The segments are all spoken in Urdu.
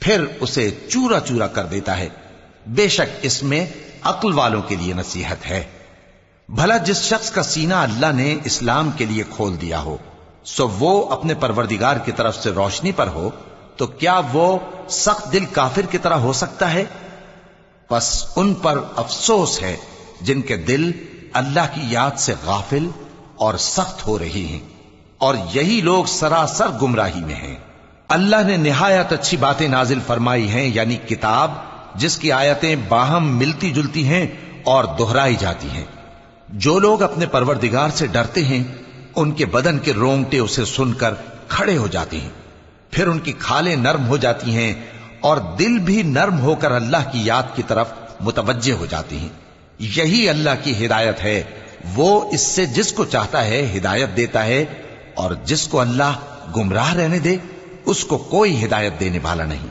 پھر اسے چورا چورا کر دیتا ہے۔ بے شک اس میں عقل والوں کے لیے نصیحت ہے۔ بھلا جس شخص کا سینہ اللہ نے اسلام کے لیے کھول دیا ہو، سو وہ اپنے پروردگار کی طرف سے روشنی پر ہو، تو کیا وہ سخت دل کافر کی طرح ہو سکتا ہے؟ پس ان پر افسوس ہے جن کے دل اللہ کی یاد سے غافل اور سخت ہو رہی ہیں، اور یہی لوگ سراسر گمراہی میں ہیں۔ اللہ نے نہایت اچھی باتیں نازل فرمائی ہیں، یعنی کتاب جس کی آیتیں باہم ملتی جلتی ہیں اور دہرائی جاتی ہیں۔ جو لوگ اپنے پروردگار سے ڈرتے ہیں ان کے بدن کے رونگٹے اسے سن کر کھڑے ہو جاتے ہیں، پھر ان کی کھالیں نرم ہو جاتی ہیں اور دل بھی نرم ہو کر اللہ کی یاد کی طرف متوجہ ہو جاتی ہیں۔ یہی اللہ کی ہدایت ہے، وہ اس سے جس کو چاہتا ہے ہدایت دیتا ہے، اور جس کو اللہ گمراہ رہنے دے اس کو کوئی ہدایت دینے والا نہیں۔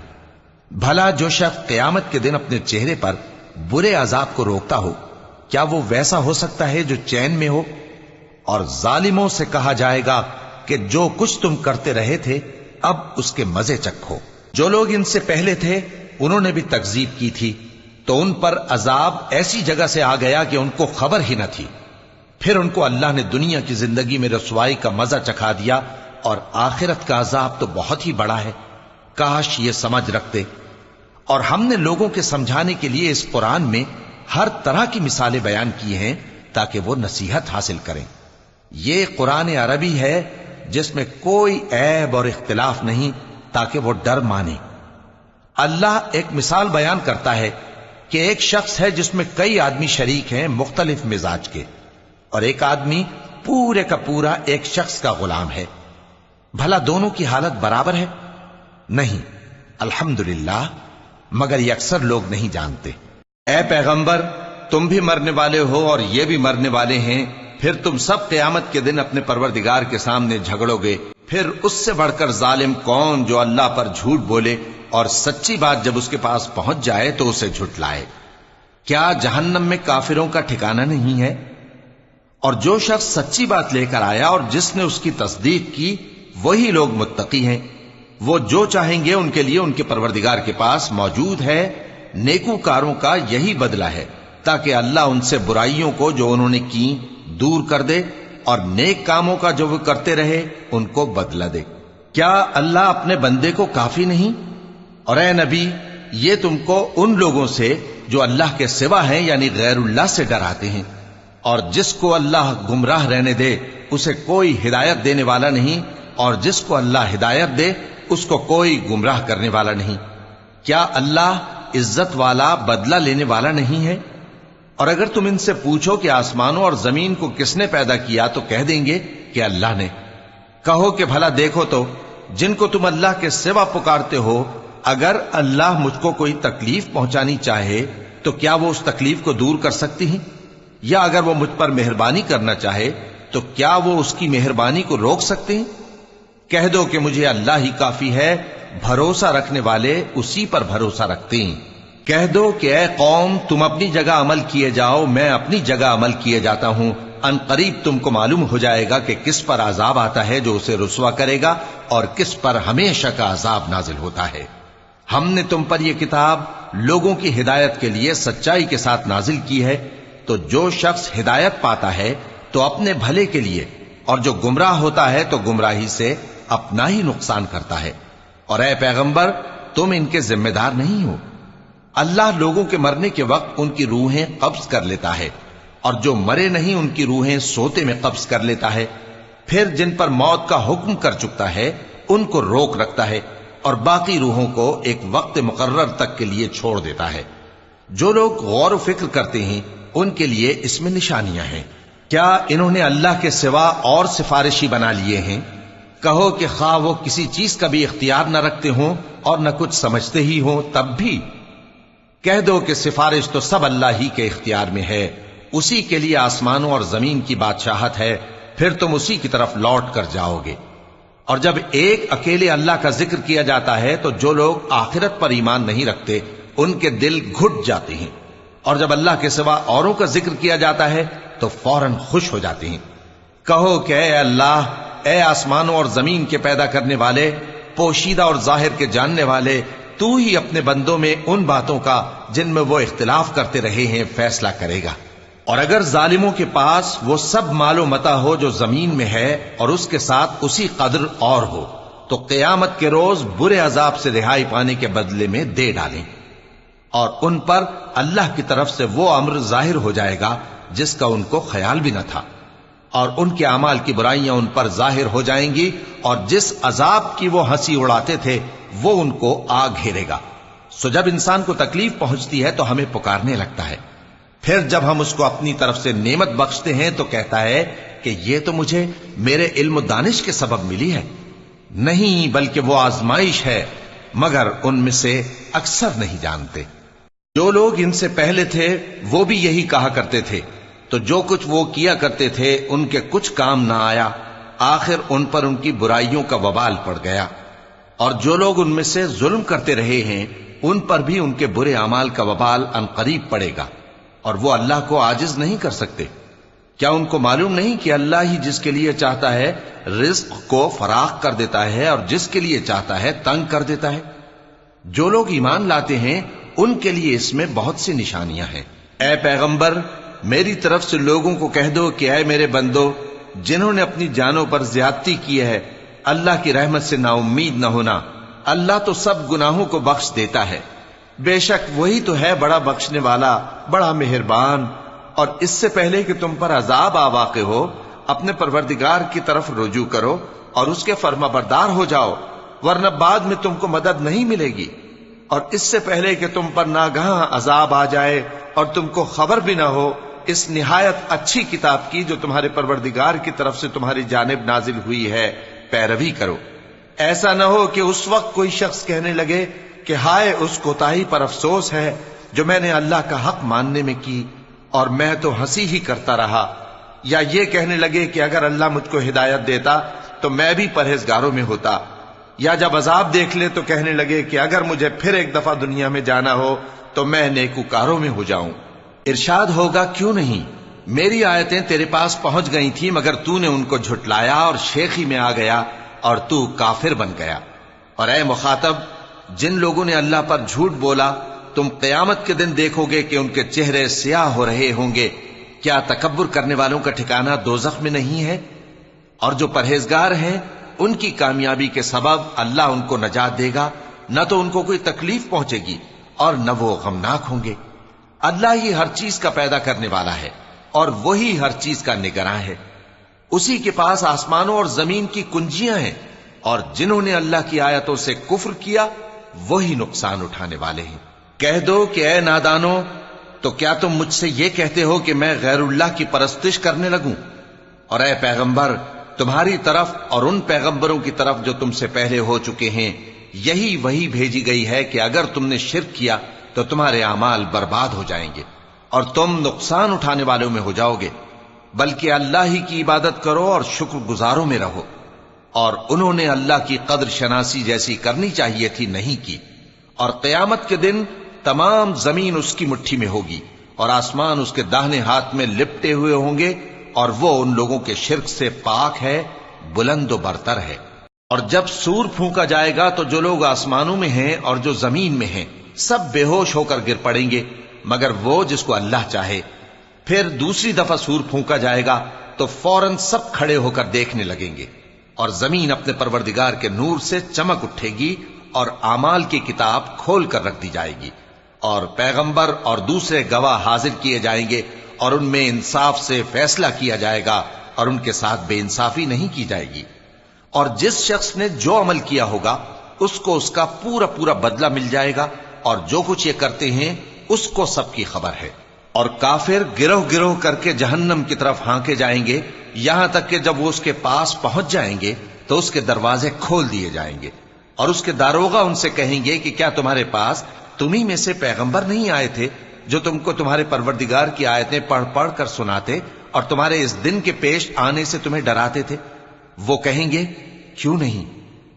بھلا جو شخص قیامت کے دن اپنے چہرے پر برے عذاب کو روکتا ہو، کیا وہ ویسا ہو سکتا ہے جو چین میں ہو؟ اور ظالموں سے کہا جائے گا کہ جو کچھ تم کرتے رہے تھے اب اس کے مزے چکھو۔ جو لوگ ان سے پہلے تھے انہوں نے بھی تکذیب کی تھی، تو ان پر عذاب ایسی جگہ سے آ گیا کہ ان کو خبر ہی نہ تھی۔ پھر ان کو اللہ نے دنیا کی زندگی میں رسوائی کا مزہ چکھا دیا، اور آخرت کا عذاب تو بہت ہی بڑا ہے۔ کاش یہ سمجھ رکھتے۔ اور ہم نے لوگوں کے سمجھانے کے لیے اس قرآن میں ہر طرح کی مثالیں بیان کی ہیں تاکہ وہ نصیحت حاصل کریں۔ یہ قرآن عربی ہے جس میں کوئی عیب اور اختلاف نہیں، تاکہ وہ ڈر مانے۔ اللہ ایک مثال بیان کرتا ہے کہ ایک شخص ہے جس میں کئی آدمی شریک ہیں مختلف مزاج کے، اور ایک آدمی پورے کا پورا ایک شخص کا غلام ہے۔ بھلا دونوں کی حالت برابر ہے؟ نہیں، الحمدللہ، مگر یہ اکثر لوگ نہیں جانتے۔ اے پیغمبر، تم بھی مرنے والے ہو اور یہ بھی مرنے والے ہیں، پھر تم سب قیامت کے دن اپنے پروردگار کے سامنے جھگڑو گے۔ پھر اس سے بڑھ کر ظالم کون جو اللہ پر جھوٹ بولے اور سچی بات جب اس کے پاس پہنچ جائے تو اسے جھٹلائے۔ کیا جہنم میں کافروں کا ٹھکانہ نہیں ہے؟ اور جو شخص سچی بات لے کر آیا اور جس نے اس کی تصدیق کی، وہی لوگ متقی ہیں۔ وہ جو چاہیں گے ان کے لیے ان کے پروردگار کے پاس موجود ہے۔ نیکوکاروں کا یہی بدلہ ہے، تاکہ اللہ ان سے برائیوں کو جو انہوں نے کی دور کر دے، اور نیک کاموں کا جو وہ کرتے رہے ان کو بدلہ دے۔ کیا اللہ اپنے بندے کو کافی نہیں؟ اور اے نبی، یہ تم کو ان لوگوں سے جو اللہ کے سوا ہیں یعنی غیر اللہ سے ڈراتے ہیں، اور جس کو اللہ گمراہ رہنے دے اسے کوئی ہدایت دینے والا نہیں، اور جس کو اللہ ہدایت دے اس کو کوئی گمراہ کرنے والا نہیں۔ کیا اللہ عزت والا بدلہ لینے والا نہیں ہے؟ اور اگر تم ان سے پوچھو کہ آسمانوں اور زمین کو کس نے پیدا کیا تو کہہ دیں گے کہ اللہ نے۔ کہو کہ بھلا دیکھو تو جن کو تم اللہ کے سوا پکارتے ہو، اگر اللہ مجھ کو کوئی تکلیف پہنچانی چاہے تو کیا وہ اس تکلیف کو دور کر سکتی ہیں؟ یا اگر وہ مجھ پر مہربانی کرنا چاہے تو کیا وہ اس کی مہربانی کو روک سکتے ہیں؟ کہہ دو کہ مجھے اللہ ہی کافی ہے، بھروسہ رکھنے والے اسی پر بھروسہ رکھتے ہیں۔ کہہ دو کہ اے قوم، تم اپنی جگہ عمل کیے جاؤ، میں اپنی جگہ عمل کیے جاتا ہوں۔ ان قریب تم کو معلوم ہو جائے گا کہ کس پر عذاب آتا ہے جو اسے رسوا کرے گا، اور کس پر ہمیشہ کا عذاب نازل ہوتا ہے۔ ہم نے تم پر یہ کتاب لوگوں کی ہدایت کے لیے سچائی کے ساتھ نازل کی ہے، تو جو شخص ہدایت پاتا ہے تو اپنے بھلے کے لیے، اور جو گمراہ ہوتا ہے تو گمراہی سے اپنا ہی نقصان کرتا ہے۔ اور اے پیغمبر، تم ان کے ذمہ دار نہیں ہو۔ اللہ لوگوں کے مرنے کے وقت ان کی روحیں قبض کر لیتا ہے، اور جو مرے نہیں ان کی روحیں سوتے میں قبض کر لیتا ہے۔ پھر جن پر موت کا حکم کر چکتا ہے ان کو روک رکھتا ہے، اور باقی روحوں کو ایک وقت مقرر تک کے لیے چھوڑ دیتا ہے۔ جو لوگ غور و فکر کرتے ہیں ان کے لیے اس میں نشانیاں ہیں۔ کیا انہوں نے اللہ کے سوا اور سفارشی بنا لیے ہیں؟ کہو کہ خواہ وہ کسی چیز کا بھی اختیار نہ رکھتے ہوں اور نہ کچھ سمجھتے ہی ہوں تب بھی کہہ دو کہ سفارش تو سب اللہ ہی کے اختیار میں ہے، اسی کے لیے آسمانوں اور زمین کی بادشاہت ہے، پھر تم اسی کی طرف لوٹ کر جاؤ گے۔ اور جب ایک اکیلے اللہ کا ذکر کیا جاتا ہے تو جو لوگ آخرت پر ایمان نہیں رکھتے ان کے دل گھٹ جاتے ہیں، اور جب اللہ کے سوا اوروں کا ذکر کیا جاتا ہے تو فوراً خوش ہو جاتے ہیں۔ کہو کہ اے اللہ، اے آسمانوں اور زمین کے پیدا کرنے والے، پوشیدہ اور ظاہر کے جاننے والے، تو ہی اپنے بندوں میں ان باتوں کا جن میں وہ اختلاف کرتے رہے ہیں فیصلہ کرے گا۔ اور اگر ظالموں کے پاس وہ سب مال و متاع ہو جو زمین میں ہے اور اس کے ساتھ اسی قدر اور ہو تو قیامت کے روز برے عذاب سے رہائی پانے کے بدلے میں دے ڈالیں، اور ان پر اللہ کی طرف سے وہ امر ظاہر ہو جائے گا جس کا ان کو خیال بھی نہ تھا، اور ان کے اعمال کی برائیاں ان پر ظاہر ہو جائیں گی، اور جس عذاب کی وہ ہنسی اڑاتے تھے وہ ان کو آ گھیرے گا۔ سو جب انسان کو تکلیف پہنچتی ہے تو ہمیں پکارنے لگتا ہے، پھر جب ہم اس کو اپنی طرف سے نعمت بخشتے ہیں تو کہتا ہے کہ یہ تو مجھے میرے علم و دانش کے سبب ملی ہے۔ نہیں، بلکہ وہ آزمائش ہے، مگر ان میں سے اکثر نہیں جانتے۔ جو لوگ ان سے پہلے تھے وہ بھی یہی کہا کرتے تھے، تو جو کچھ وہ کیا کرتے تھے ان کے کچھ کام نہ آیا، آخر ان پر ان کی برائیوں کا وبال پڑ گیا۔ اور جو لوگ ان میں سے ظلم کرتے رہے ہیں ان پر بھی ان کے برے اعمال کا وبال عنقریب پڑے گا، اور وہ اللہ کو عاجز نہیں کر سکتے۔ کیا ان کو معلوم نہیں کہ اللہ ہی جس کے لیے چاہتا ہے رزق کو فراخ کر دیتا ہے اور جس کے لیے چاہتا ہے تنگ کر دیتا ہے؟ جو لوگ ایمان لاتے ہیں ان کے لیے اس میں بہت سی نشانیاں ہیں۔ اے پیغمبر، میری طرف سے لوگوں کو کہہ دو کہ اے میرے بندو، جنہوں نے اپنی جانوں پر زیادتی کی ہے، اللہ کی رحمت سے نا امید نہ ہونا۔ اللہ تو سب گناہوں کو بخش دیتا ہے، بے شک وہی تو ہے بڑا بخشنے والا، بڑا مہربان۔ اور اس سے پہلے کہ تم پر عذاب آ واقع ہو، اپنے پروردگار کی طرف رجوع کرو اور اس کے فرما بردار ہو جاؤ، ورنہ بعد میں تم کو مدد نہیں ملے گی۔ اور اس سے پہلے کہ تم پر ناگہاں عذاب آ جائے اور تم کو خبر بھی نہ ہو، اس نہایت اچھی کتاب کی جو تمہارے پروردگار کی طرف سے تمہاری جانب نازل ہوئی ہے پیروی کرو۔ ایسا نہ ہو کہ اس وقت کوئی شخص کہنے لگے کہ ہائے اس کوتاہی پر افسوس ہے جو میں نے اللہ کا حق ماننے میں کی، اور میں تو ہنسی ہی کرتا رہا، یا یہ کہنے لگے کہ اگر اللہ مجھ کو ہدایت دیتا تو میں بھی پرہیزگاروں میں ہوتا، یا جب عذاب دیکھ لے تو کہنے لگے کہ اگر مجھے پھر ایک دفعہ دنیا میں جانا ہو تو میں نیکوکاروں میں ہو جاؤں۔ ارشاد ہوگا کیوں نہیں، میری آیتیں تیرے پاس پہنچ گئی تھی مگر تو نے ان کو جھٹلایا اور شیخی میں آ گیا اور تو کافر بن گیا۔ اور اے مخاطب، جن لوگوں نے اللہ پر جھوٹ بولا تم قیامت کے دن دیکھو گے کہ ان کے چہرے سیاہ ہو رہے ہوں گے۔ کیا تکبر کرنے والوں کا ٹھکانہ دوزخ میں نہیں ہے؟ اور جو پرہیزگار ہیں ان کی کامیابی کے سبب اللہ ان کو نجات دے گا، نہ تو ان کو کوئی تکلیف پہنچے گی اور نہ وہ غمناک ہوں گے۔ اللہ ہی ہر چیز کا پیدا کرنے والا ہے اور وہی ہر چیز کا نگراں ہے۔ اسی کے پاس آسمانوں اور زمین کی کنجیاں ہیں، اور جنہوں نے اللہ کی آیتوں سے کفر کیا وہی نقصان اٹھانے والے ہیں۔ کہہ دو کہ اے نادانو، تو کیا تم مجھ سے یہ کہتے ہو کہ میں غیر اللہ کی پرستش کرنے لگوں؟ اور اے پیغمبر، تمہاری طرف اور ان پیغمبروں کی طرف جو تم سے پہلے ہو چکے ہیں یہی وہی بھیجی گئی ہے کہ اگر تم نے شرک کیا تو تمہارے اعمال برباد ہو جائیں گے اور تم نقصان اٹھانے والوں میں ہو جاؤ گے، بلکہ اللہ ہی کی عبادت کرو اور شکر گزاروں میں رہو۔ اور انہوں نے اللہ کی قدر شناسی جیسی کرنی چاہیے تھی نہیں کی، اور قیامت کے دن تمام زمین اس کی مٹھی میں ہوگی اور آسمان اس کے داہنے ہاتھ میں لپٹے ہوئے ہوں گے، اور وہ ان لوگوں کے شرک سے پاک ہے، بلند و برتر ہے۔ اور جب سور پھونکا جائے گا تو جو لوگ آسمانوں میں ہیں اور جو زمین میں ہیں سب بے ہوش ہو کر گر پڑیں گے مگر وہ جس کو اللہ چاہے۔ پھر دوسری دفعہ سور پھونکا جائے گا تو فوراً سب کھڑے ہو کر دیکھنے لگیں گے، اور زمین اپنے پروردگار کے نور سے چمک اٹھے گی اور اعمال کی کتاب کھول کر رکھ دی جائے گی، اور پیغمبر اور دوسرے گواہ حاضر کیے جائیں گے، اور ان میں انصاف سے فیصلہ کیا جائے گا اور ان کے ساتھ بے انصافی نہیں کی جائے گی۔ اور جس شخص نے جو عمل کیا ہوگا اس کو اس کا پورا پورا بدلہ مل جائے گا، اور جو کچھ یہ کرتے ہیں اس کو سب کی خبر ہے۔ اور کافر گروہ گروہ کر کے جہنم کی طرف ہانکے جائیں گے، یہاں تک کہ جب وہ اس کے پاس پہنچ جائیں گے تو اس کے دروازے کھول دیے جائیں گے، اور اس کے داروغہ ان سے کہیں گے کہ کیا تمہارے پاس تمہیں میں سے پیغمبر نہیں آئے تھے جو تم کو تمہارے پروردگار کی آیتیں پڑھ پڑھ کر سناتے اور تمہارے اس دن کے پیش آنے سے تمہیں ڈراتے تھے؟ وہ کہیں گے کیوں نہیں،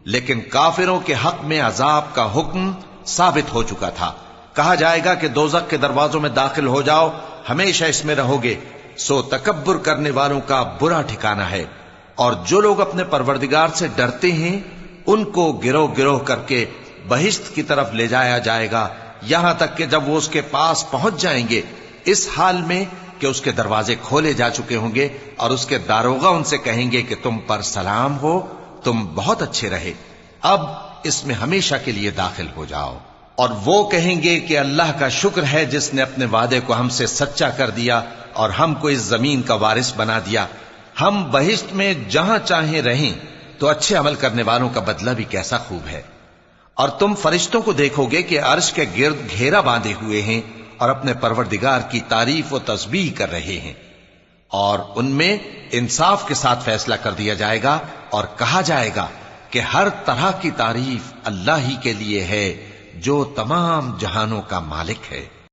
لیکن کافروں کے حق میں عذاب کا حکم ثابت ہو چکا تھا۔ کہا جائے گا کہ دوزخ کے دروازوں میں داخل ہو جاؤ، ہمیشہ اس میں رہو گے، سو تکبر کرنے والوں کا برا ٹھکانہ ہے۔ اور جو لوگ اپنے پروردگار سے ڈرتے ہیں ان کو گروہ گروہ کر کے بہشت کی طرف لے جایا جائے گا، یہاں تک کہ جب وہ اس کے پاس پہنچ جائیں گے اس حال میں کہ اس کے دروازے کھولے جا چکے ہوں گے، اور اس کے داروغہ ان سے کہیں گے کہ تم پر سلام ہو، تم بہت اچھے رہے، اب اس میں ہمیشہ کے لیے داخل ہو جاؤ۔ اور وہ کہیں گے کہ اللہ کا شکر ہے جس نے اپنے وعدے کو ہم سے سچا کر دیا اور ہم کو اس زمین کا وارث بنا دیا، ہم بہشت میں جہاں چاہیں رہیں، تو اچھے عمل کرنے والوں کا بدلہ بھی کیسا خوب ہے۔ اور تم فرشتوں کو دیکھو گے کہ عرش کے گرد گھیرا باندھے ہوئے ہیں اور اپنے پروردگار کی تعریف و تسبیح کر رہے ہیں، اور ان میں انصاف کے ساتھ فیصلہ کر دیا جائے گا اور کہا جائے گا کہ ہر طرح کی تعریف اللہ ہی کے لیے ہے جو تمام جہانوں کا مالک ہے۔